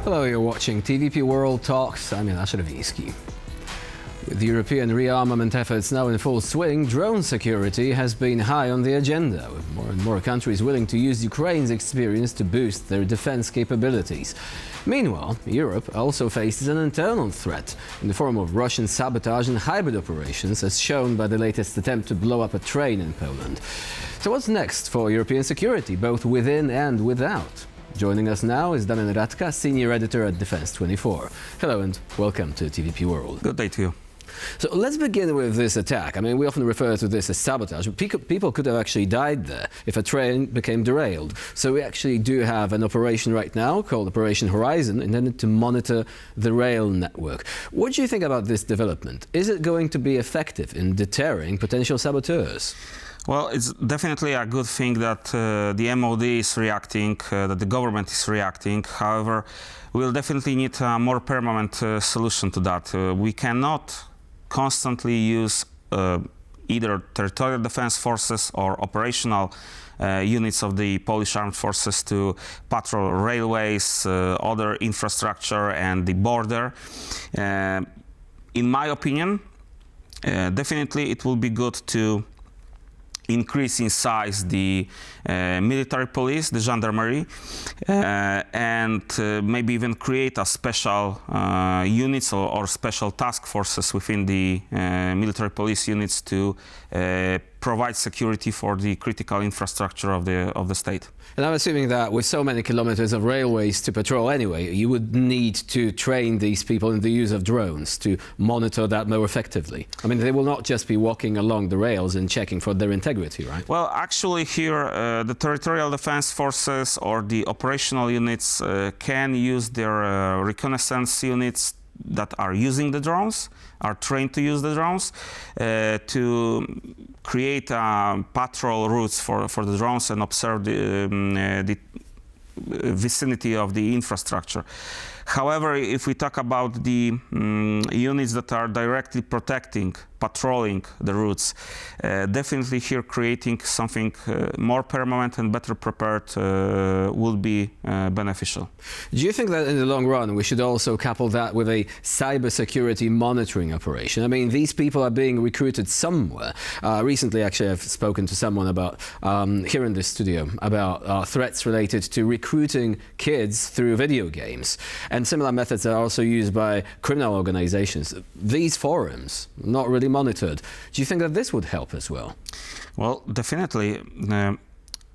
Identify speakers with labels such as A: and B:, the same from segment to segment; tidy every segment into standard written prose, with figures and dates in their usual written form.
A: Hello, you're watching TVP World Talks. I'm Jonasz Rewiński. With European rearmament efforts now in full swing, drone security has been high on the agenda, with more and more countries willing to use Ukraine's experience to boost their defense capabilities. Meanwhile, Europe also faces an internal threat in the form of Russian sabotage and hybrid operations, as shown by the latest attempt to blow up a train in Poland. So what's next for European security, both within and without? Joining us now is Damian Ratka, Senior Editor at Defense24. Hello and welcome to TVP World.
B: Good day to you.
A: So let's begin with this attack. I mean, we often refer to this as sabotage. People could have actually died there if a train became derailed. So we actually do have an operation right now called Operation Horizon, intended to monitor the rail network. What do you think about this development? Is it going to be effective in deterring potential saboteurs?
B: Well, it's definitely a good thing that the MOD is reacting, that the government is reacting. However, we'll definitely need a more permanent solution to that. We cannot constantly use either territorial defense forces or operational units of the Polish armed forces to patrol railways, other infrastructure and the border. In my opinion, definitely it will be good to increase in size the military police, the gendarmerie, and maybe even create a special units or special task forces within the military police units to provide security for the critical infrastructure of the state.
A: And I'm assuming that with so many kilometers of railways to patrol anyway, you would need to train these people in the use of drones to monitor that more effectively. I mean, they will not just be walking along the rails and checking for their integrity, right?
B: Well, actually here, the territorial defense forces or the operational units can use their reconnaissance units that are using the drones, are trained to use the drones, to create patrol routes for the drones and observe the vicinity of the infrastructure. However, if we talk about the units that are directly patrolling the routes, definitely here creating something more permanent and better prepared will be beneficial.
A: Do you think that in the long run we should also couple that with a cybersecurity monitoring operation? I mean, these people are being recruited somewhere. Recently, actually, I've spoken to someone about, here in this studio, about threats related to recruiting kids through video games. And similar methods are also used by criminal organizations. These forums, not really monitored. Do you think that this would help as well?
B: Well, definitely.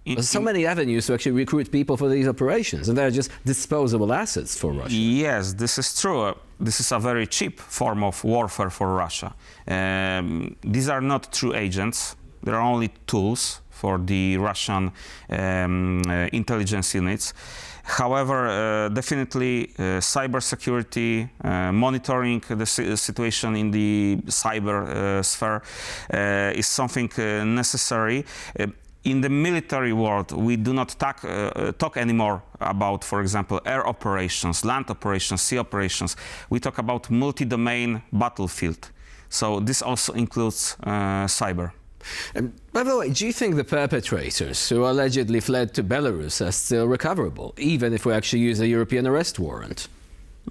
A: There's so many avenues to actually recruit people for these operations, and they're just disposable assets for Russia.
B: Yes, this is true. This is a very cheap form of warfare for Russia. These are not true agents. They're only tools for the Russian intelligence units. However, definitely cybersecurity, monitoring the situation in the cyber sphere is something necessary. In the military world, we do not talk anymore about, for example, air operations, land operations, sea operations. We talk about multi-domain battlefield. So this also includes cyber.
A: And by the way, do you think the perpetrators who allegedly fled to Belarus are still recoverable, even if we actually use a European arrest warrant?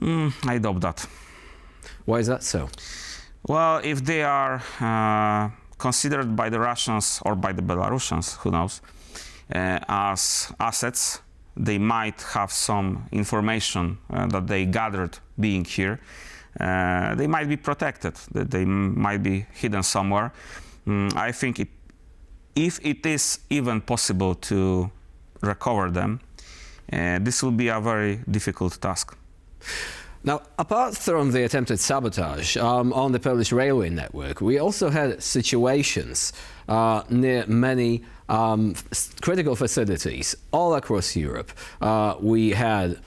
B: I doubt that.
A: Why is that so?
B: Well, if they are considered by the Russians or by the Belarusians, who knows, as assets, they might have some information that they gathered being here. They might be protected, they might be hidden somewhere. I think if it is even possible to recover them, this will be a very difficult task.
A: Now, apart from the attempted sabotage on the Polish railway network, we also had situations near many critical facilities all across Europe. We had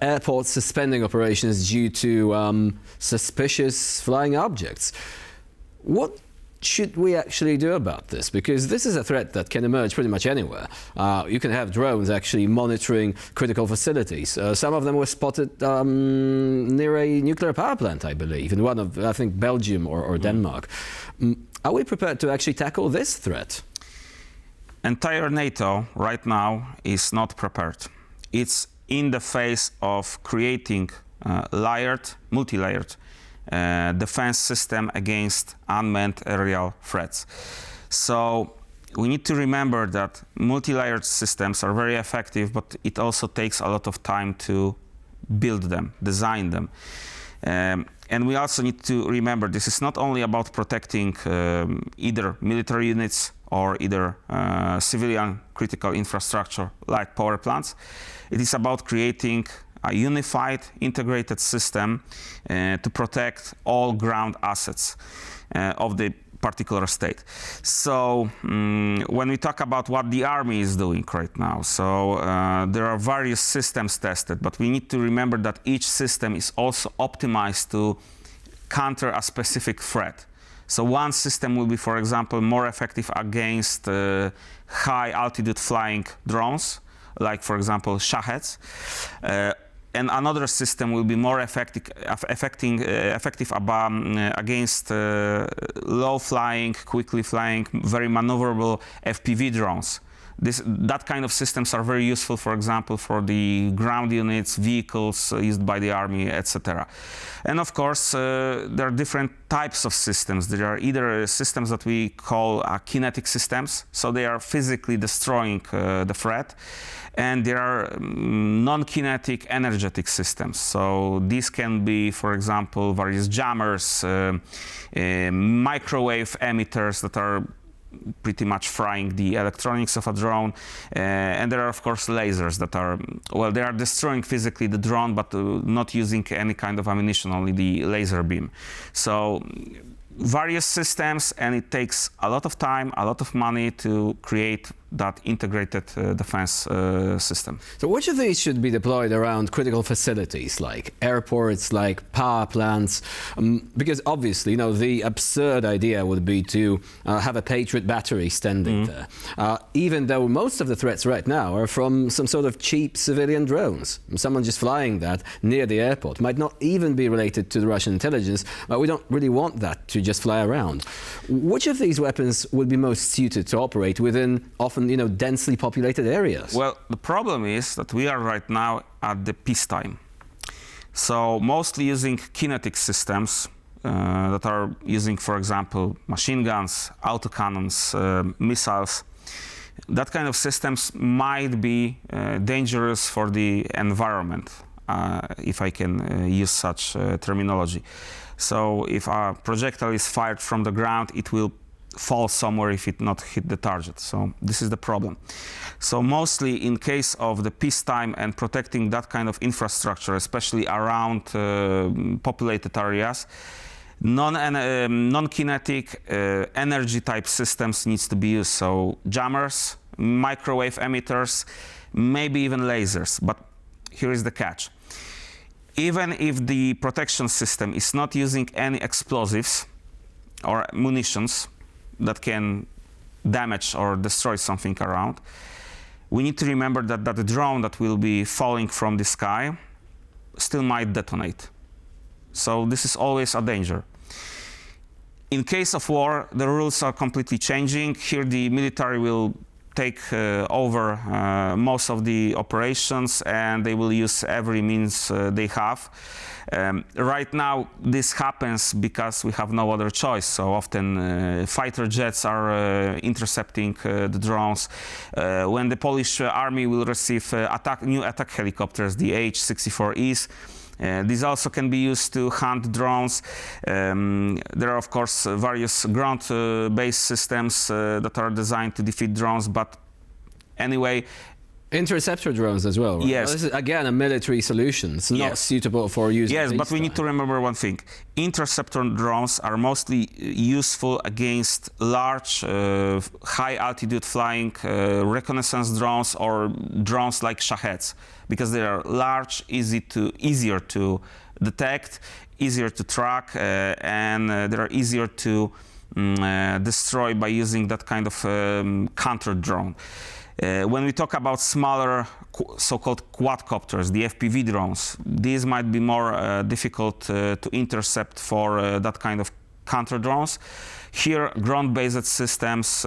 A: airports suspending operations due to suspicious flying objects. What should we actually do about this? Because this is a threat that can emerge pretty much anywhere. You can have drones actually monitoring critical facilities. Some of them were spotted near a nuclear power plant, I believe, in one of, I think, Belgium or Denmark. Are we prepared to actually tackle this threat?
B: Entire NATO right now is not prepared. It's in the face of creating multi-layered defense system against unmanned aerial threats. So we need to remember that multi-layered systems are very effective, but it also takes a lot of time to build them, design them. And we also need to remember this is not only about protecting either military units or either civilian critical infrastructure like power plants. It is about creating a unified, integrated system to protect all ground assets of the particular state. So when we talk about what the army is doing right now, so there are various systems tested, but we need to remember that each system is also optimized to counter a specific threat. So one system will be, for example, more effective against high altitude flying drones, like for example Shaheds. And another system will be more effective against low-flying, quickly flying, very maneuverable FPV drones. That kind of systems are very useful, for example, for the ground units, vehicles used by the army, etc. And of course, there are different types of systems. There are either systems that we call kinetic systems, so they are physically destroying the threat. And there are non-kinetic energetic systems. So these can be, for example, various jammers, microwave emitters that are pretty much frying the electronics of a drone. And there are, of course, lasers that are, well, they are destroying physically the drone, but not using any kind of ammunition, only the laser beam. So various systems, and it takes a lot of time, a lot of money to create that integrated defense system.
A: So which of these should be deployed around critical facilities like airports, like power plants? Because obviously, you know, the absurd idea would be to have a Patriot battery standing there, even though most of the threats right now are from some sort of cheap civilian drones. Someone just flying that near the airport might not even be related to the Russian intelligence, but we don't really want that to just fly around. Which of these weapons would be most suited to operate within often, you know, densely populated areas?
B: Well, the problem is that we are right now at the peacetime. So mostly using kinetic systems that are using, for example, machine guns, autocannons, missiles. That kind of systems might be dangerous for the environment, if I can use such terminology. So if a projectile is fired from the ground, it will fall somewhere if it not hit the target. So this is the problem. So mostly in case of the peacetime and protecting that kind of infrastructure, especially around populated areas, non-kinetic energy type systems needs to be used. So jammers, microwave emitters, maybe even lasers. But here is the catch. Even if the protection system is not using any explosives or munitions that can damage or destroy something around, we need to remember that the drone that will be falling from the sky still might detonate. So this is always a danger. In case of war, the rules are completely changing. Here the military will take over most of the operations, and they will use every means they have. Right now, this happens because we have no other choice. So often fighter jets are intercepting the drones. When the Polish army will receive new attack helicopters, the H-64Es, these also can be used to hunt drones. There are, of course, various ground-based systems that are designed to defeat drones, but anyway...
A: Interceptor drones as well, right?
B: Yes.
A: This is, again, a military solution. It's not suitable for use.
B: Yes, but we need to remember one thing. Interceptor drones are mostly useful against large, high-altitude flying reconnaissance drones or drones like Shaheds, because they are large, easier to detect, easier to track, and they are easier to destroy by using that kind of counter drone. When we talk about smaller so-called quadcopters, the FPV drones, these might be more difficult to intercept for that kind of counter drones. Here, ground-based systems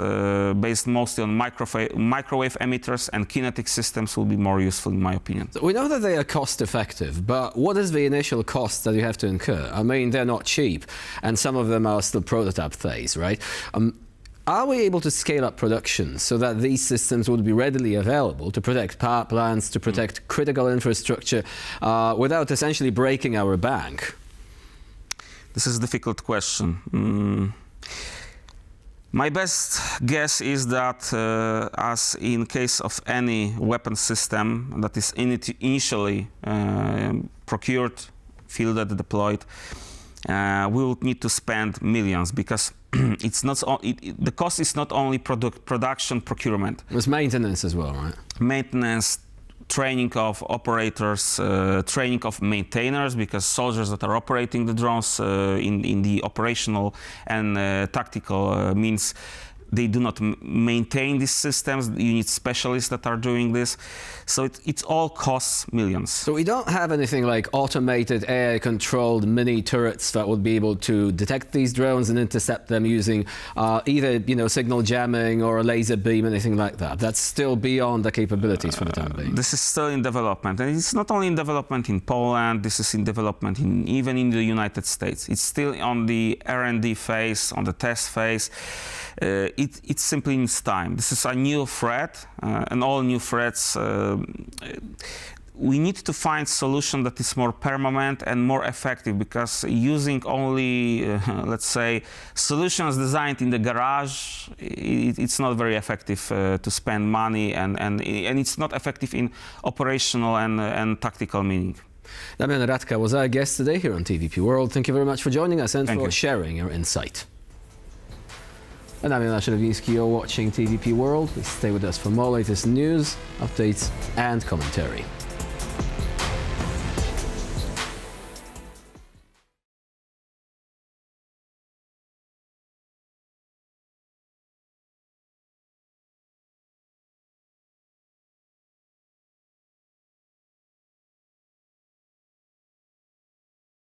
B: based mostly on microwave emitters and kinetic systems will be more useful, in my opinion.
A: So we know that they are cost-effective, but what is the initial cost that you have to incur? I mean, they're not cheap, and some of them are still prototype phase, right? Are we able to scale up production so that these systems would be readily available to protect power plants, to protect critical infrastructure, without essentially breaking our bank?
B: This is a difficult question. My best guess is that, as in case of any weapon system that is initially procured, fielded, deployed, we would need to spend millions, because it's not the cost is not only production, procurement.
A: There's maintenance as well, right?
B: Maintenance, training of operators, training of maintainers, because soldiers that are operating the drones in the operational and tactical means, they do not maintain these systems. You need specialists that are doing this. So it all costs millions.
A: So we don't have anything like automated AI-controlled mini turrets that would be able to detect these drones and intercept them using either signal jamming or a laser beam, anything like that. That's still beyond the capabilities for the time being.
B: This is still in development, and it's not only in development in Poland. This is in development even in the United States. It's still on the R&D phase, on the test phase. It simply needs time. This is a new threat, and all new threats. We need to find solution that is more permanent and more effective, because using only, let's say, solutions designed in the garage, it's not very effective to spend money, and it's not effective in operational and tactical meaning.
A: Damian Ratka was our guest today here on TVP World. Thank you very much for joining us and
B: Thank
A: for
B: you.
A: sharing your insight. And I'm Jonasz Rewiński. You're watching TVP World. Please stay with us for more latest news, updates and commentary.